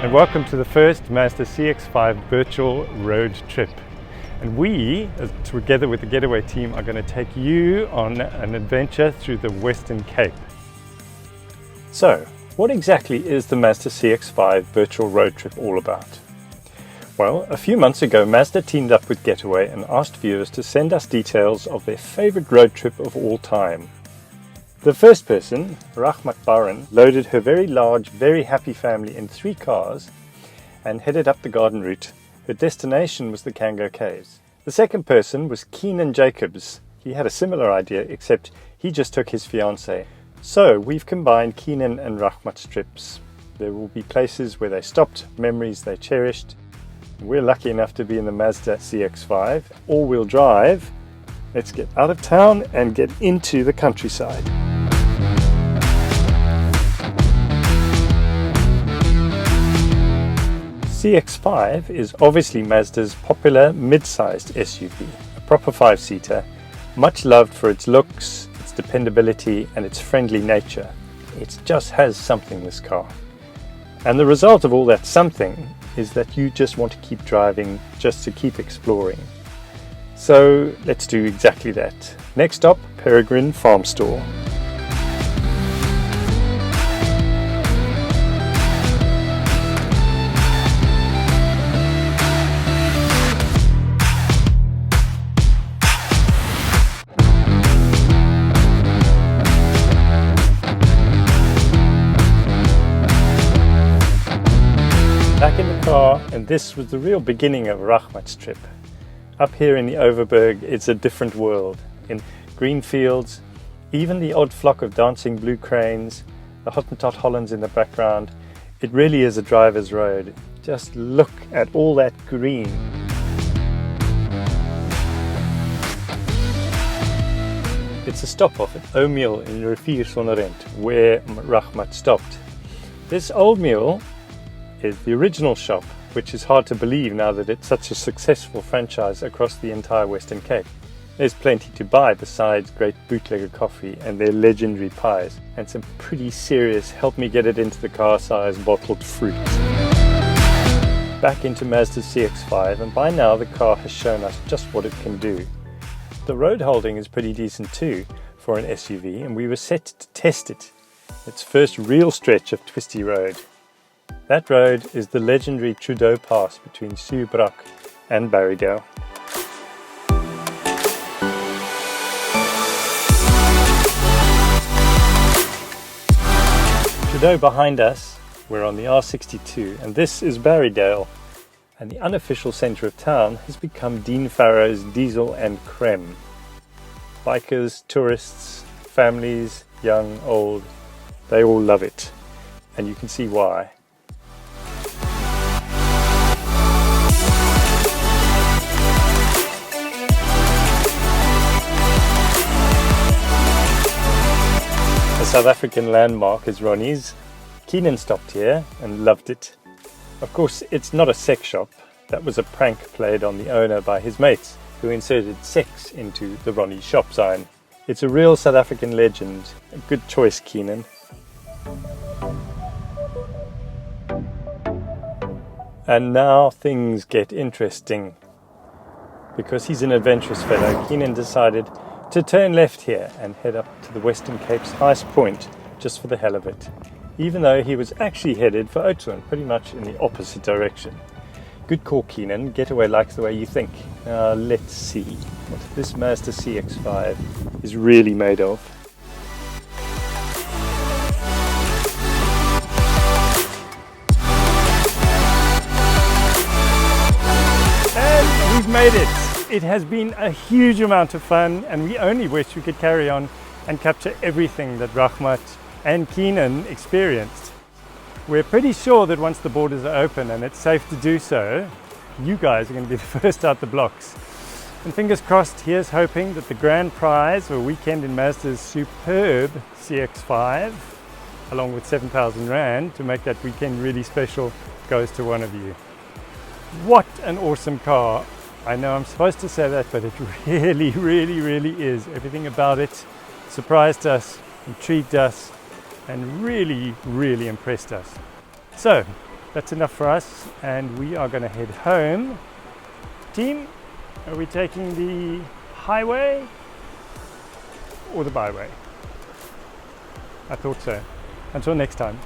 and welcome to the first Mazda CX-5 virtual road trip. And we, together with the Getaway team, are going to take you on an adventure through the Western Cape. So, what exactly is the Mazda CX-5 virtual road trip all about? Well, a few months ago, Mazda teamed up with Getaway and asked viewers to send us details of their favorite road trip of all time. The first person, Rahmat Baran, loaded her very large, very happy family in 3 cars and headed up the garden route. Her destination was the Kango Caves. The second person was Keenan Jacobs. He had a similar idea, except he just took his fiancée. So we've combined Keenan and Rahmat's trips. There will be places where they stopped, memories they cherished. We're lucky enough to be in the Mazda CX-5, all-wheel drive. Let's get out of town and get into the countryside. CX-5 is obviously Mazda's popular mid-sized SUV, a proper 5-seater, much loved for its looks, its dependability and its friendly nature. It just has something, this car. And the result of all that something is that you just want to keep driving, just to keep exploring. So let's do exactly that. Next stop, Peregrine Farm Store. Back in the car, and this was the real beginning of Rahmat's trip. Up here in the Overberg, it's a different world. In green fields, even the odd flock of dancing blue cranes, the Hottentot Hollands in the background, it really is a driver's road. Just look at all that green. It's a stop off at O'Meal in Riviersonderend, where Rahmat stopped. This old meal is the original shop, which is hard to believe now that it's such a successful franchise across the entire Western Cape. There's plenty to buy besides great bootlegger coffee and their legendary pies, and some pretty serious help me get it into the car size bottled fruit. Back into Mazda's CX-5, and by now the car has shown us just what it can do. The road holding is pretty decent too for an SUV, and we were set to test it. Its first real stretch of twisty road. That road is the legendary Trudeau Pass between Suubrak and Barrydale. Trudeau behind us, we're on the R62, and this is Barrydale. And the unofficial centre of town has become Dean Farrow's Diesel and Creme. Bikers, tourists, families, young, old, they all love it. And you can see why. South African landmark is Ronnie's. Keenan stopped here and loved it. Of course, it's not a sex shop. That was a prank played on the owner by his mates, who inserted sex into the Ronnie shop sign. It's a real South African legend. A good choice, Keenan. And now things get interesting. Because he's an adventurous fellow, Keenan decided to turn left here and head up to the Western Cape's highest point, just for the hell of it, even though he was actually headed for Oudtshoorn, pretty much in the opposite direction. Good call, Keenan. Getaway likes the way you think. Now let's see what this Mazda CX-5 is really made of. And we've made it! It has been a huge amount of fun, and we only wish we could carry on and capture everything that Rahmat and Keenan experienced. We're pretty sure that once the borders are open and it's safe to do so, you guys are going to be the first out the blocks. And fingers crossed, here's hoping that the grand prize for a weekend in Mazda's superb CX-5, along with 7,000 Rand to make that weekend really special, goes to one of you. What an awesome car! I know I'm supposed to say that, but it really, really, really is. Everything about it surprised us, intrigued us, and really, really impressed us. So, that's enough for us, and we are going to head home. Team, are we taking the highway or the byway? I thought so. Until next time.